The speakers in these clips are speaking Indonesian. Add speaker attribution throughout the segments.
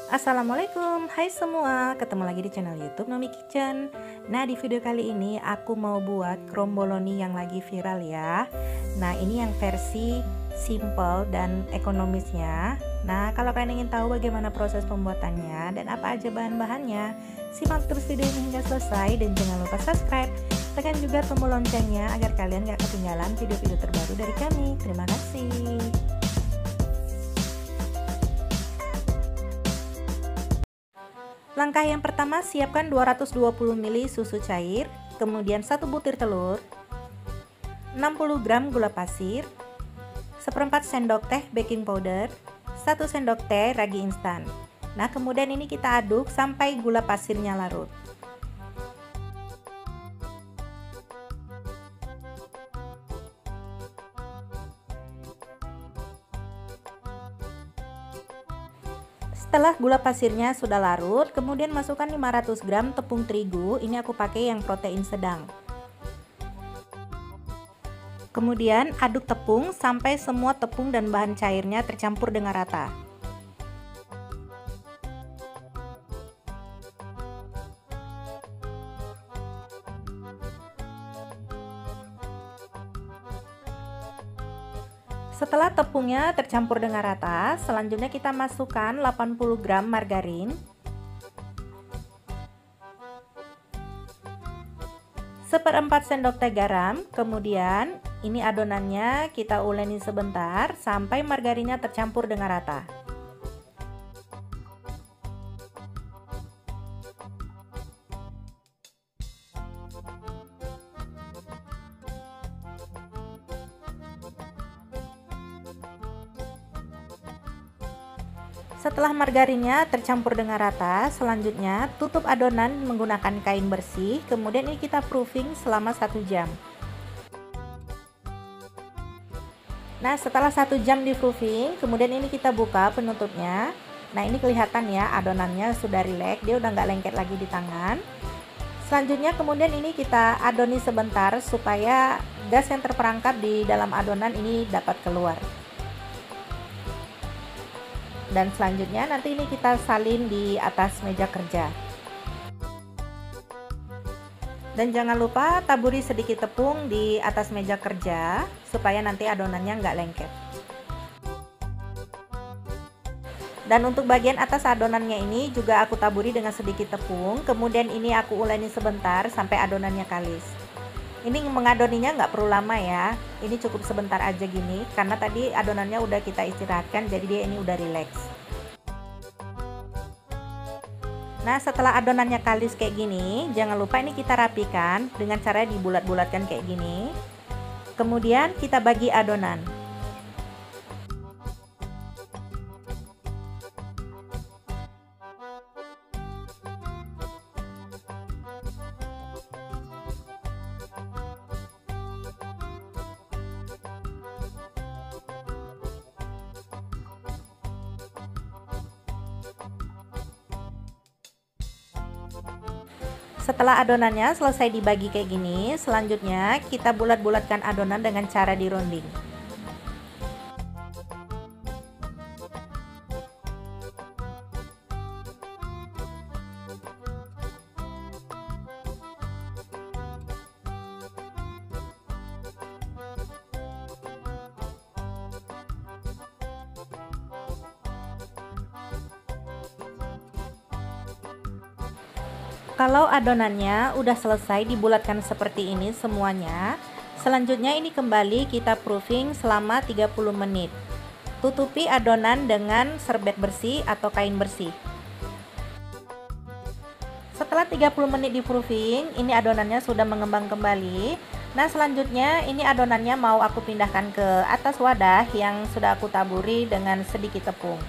Speaker 1: Assalamualaikum, hai semua, ketemu lagi di channel YouTube Nomi Kitchen. Nah, di video kali ini aku mau buat kromboloni yang lagi viral ya. Nah, ini yang versi simple dan ekonomisnya. Nah, kalau kalian ingin tahu bagaimana proses pembuatannya dan apa aja bahan-bahannya, simak terus video ini hingga selesai dan jangan lupa subscribe. Tekan juga tombol loncengnya agar kalian gak ketinggalan video-video terbaru dari kami. Terima kasih. Langkah yang pertama, siapkan 220 ml susu cair, kemudian 1 butir telur, 60 gram gula pasir, seperempat sendok teh baking powder, 1 sendok teh ragi instan. Nah, kemudian ini kita aduk sampai gula pasirnya larut. Setelah gula pasirnya sudah larut, kemudian masukkan 500 gram tepung terigu. Ini aku pakai yang protein sedang. Kemudian aduk tepung sampai semua tepung dan bahan cairnya tercampur dengan rata. Setelah tepungnya tercampur dengan rata, selanjutnya kita masukkan 80 gram margarin, seperempat sendok teh garam, kemudian ini adonannya kita uleni sebentar sampai margarinnya tercampur dengan rata. Setelah margarinnya tercampur dengan rata, selanjutnya tutup adonan menggunakan kain bersih, kemudian ini kita proofing selama 1 jam. Nah, setelah 1 jam di proofing, kemudian ini kita buka penutupnya. Nah, ini kelihatan ya adonannya sudah rileks, dia udah nggak lengket lagi di tangan. Selanjutnya kemudian ini kita adoni sebentar supaya gas yang terperangkap di dalam adonan ini dapat keluar. Dan selanjutnya nanti ini kita salin di atas meja kerja. Dan jangan lupa taburi sedikit tepung di atas meja kerja supaya nanti adonannya nggak lengket. Dan untuk bagian atas adonannya ini juga aku taburi dengan sedikit tepung. Kemudian ini aku uleni sebentar sampai adonannya kalis. Ini mengadoninya nggak perlu lama ya, ini cukup sebentar aja gini karena tadi adonannya udah kita istirahatkan, jadi dia ini udah rileks. Nah, setelah adonannya kalis kayak gini, jangan lupa ini kita rapikan dengan cara dibulat-bulatkan kayak gini. Kemudian kita bagi adonan. Setelah adonannya selesai dibagi kayak gini, selanjutnya kita bulat-bulatkan adonan dengan cara dirunding. Kalau adonannya udah selesai dibulatkan seperti ini semuanya, selanjutnya ini kembali kita proofing selama 30 menit. Tutupi adonan dengan serbet bersih atau kain bersih. Setelah 30 menit di proofing, ini adonannya sudah mengembang kembali. Nah, selanjutnya ini adonannya mau aku pindahkan ke atas wadah yang sudah aku taburi dengan sedikit tepung.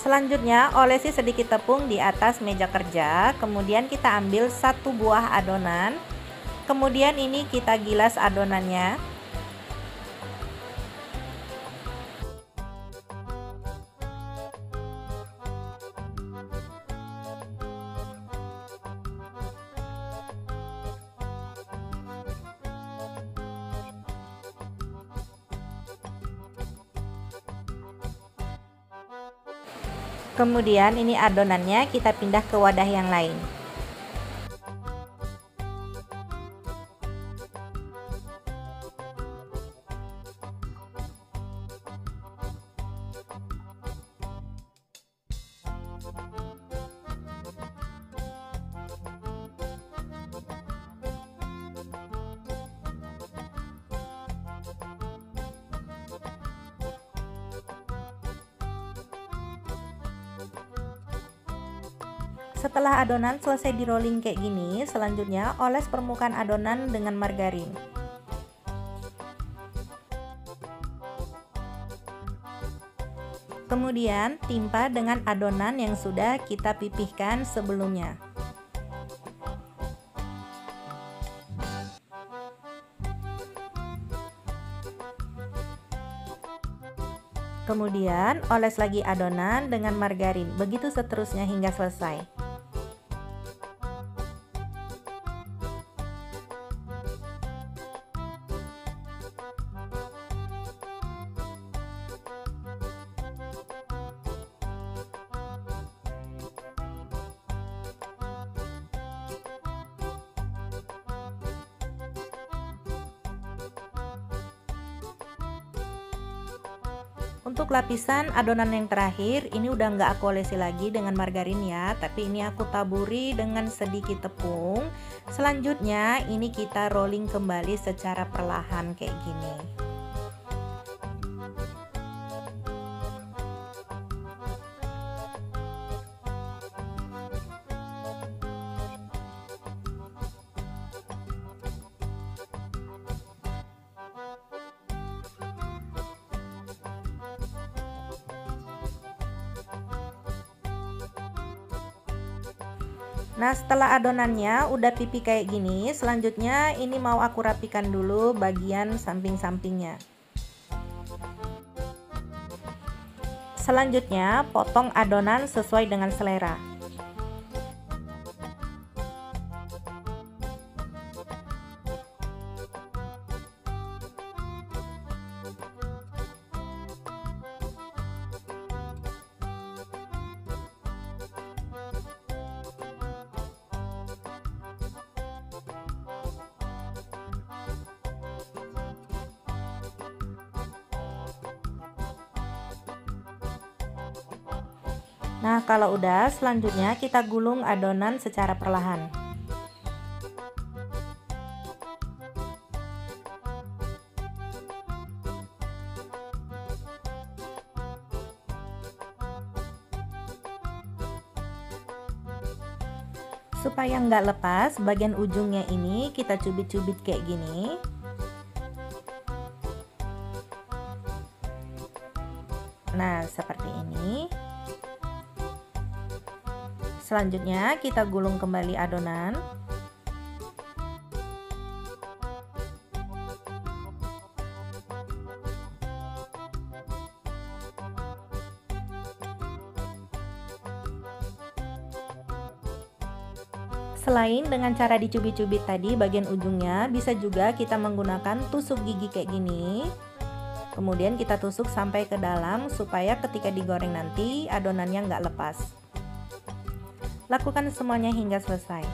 Speaker 1: Selanjutnya olesi sedikit tepung di atas meja kerja, kemudian kita ambil 1 buah adonan, kemudian ini kita gilas adonannya. Kemudian ini adonannya kita pindah ke wadah yang lain. Setelah adonan selesai di rolling kayak gini, selanjutnya oles permukaan adonan dengan margarin. Kemudian timpa dengan adonan yang sudah kita pipihkan sebelumnya. Kemudian oles lagi adonan dengan margarin, begitu seterusnya hingga selesai. Untuk lapisan adonan yang terakhir, ini udah nggak aku olesi lagi dengan margarin ya, tapi ini aku taburi dengan sedikit tepung. Selanjutnya ini kita rolling kembali secara perlahan kayak gini. Nah, setelah adonannya udah pipi kayak gini, selanjutnya ini mau aku rapikan dulu bagian samping-sampingnya. Selanjutnya, potong adonan sesuai dengan selera. Nah, kalau udah, selanjutnya kita gulung adonan secara perlahan. Supaya nggak lepas, bagian ujungnya ini kita cubit-cubit kayak gini. Nah, seperti ini. Selanjutnya kita gulung kembali adonan. Selain dengan cara dicubit-cubit tadi bagian ujungnya, bisa juga kita menggunakan tusuk gigi kayak gini. Kemudian kita tusuk sampai ke dalam supaya ketika digoreng nanti adonannya nggak lepas. Lakukan semuanya hingga selesai.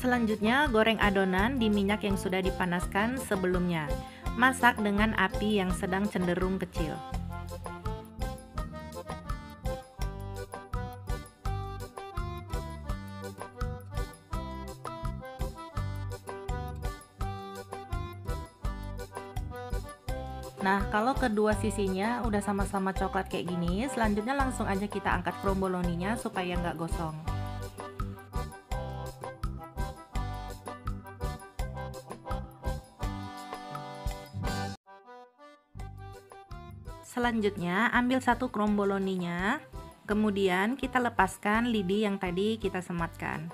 Speaker 1: Selanjutnya, goreng adonan di minyak yang sudah dipanaskan sebelumnya. Masak dengan api yang sedang cenderung kecil. Nah, kalau kedua sisinya udah sama-sama coklat kayak gini, selanjutnya langsung aja kita angkat kromboloninya supaya nggak gosong. Selanjutnya, ambil satu kromboloninya, kemudian kita lepaskan lidi yang tadi kita sematkan.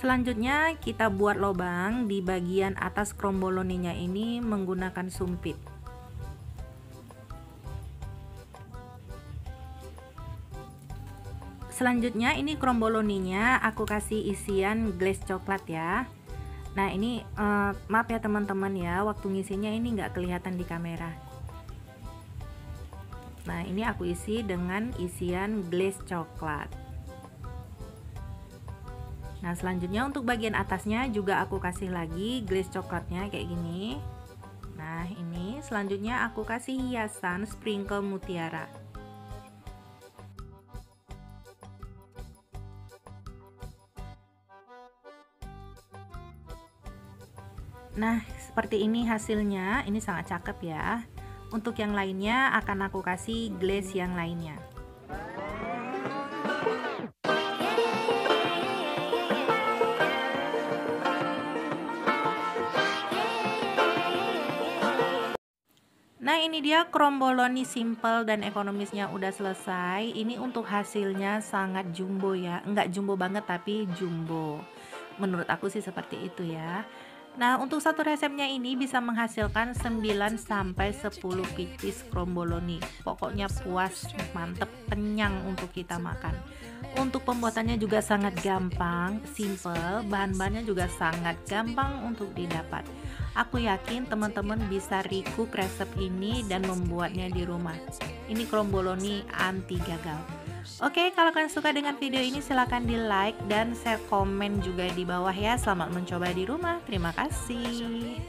Speaker 1: Selanjutnya kita buat lubang di bagian atas kromboloninya ini menggunakan sumpit. Selanjutnya ini kromboloninya aku kasih isian glaze coklat ya. Nah ini maaf ya teman-teman ya, waktu ngisinya ini nggak kelihatan di kamera. Nah ini aku isi dengan isian glaze coklat. Nah selanjutnya untuk bagian atasnya juga aku kasih lagi glaze coklatnya kayak gini. Nah ini selanjutnya aku kasih hiasan sprinkle mutiara. Nah seperti ini hasilnya, ini sangat cakep ya. Untuk yang lainnya akan aku kasih glaze yang lainnya. Nah ini dia kromboloni simple dan ekonomisnya udah selesai. Ini untuk hasilnya sangat jumbo ya, enggak jumbo banget tapi jumbo. Menurut aku sih seperti itu ya. Nah untuk satu resepnya ini bisa menghasilkan 9-10 pieces kromboloni. Pokoknya puas, mantep, kenyang untuk kita makan. Untuk pembuatannya juga sangat gampang, simple, bahan-bahannya juga sangat gampang untuk didapat. Aku yakin teman-teman bisa recook resep ini dan membuatnya di rumah. Ini kromboloni anti gagal. Oke, kalau kalian suka dengan video ini silahkan di like dan share komen juga di bawah ya. Selamat mencoba di rumah. Terima kasih.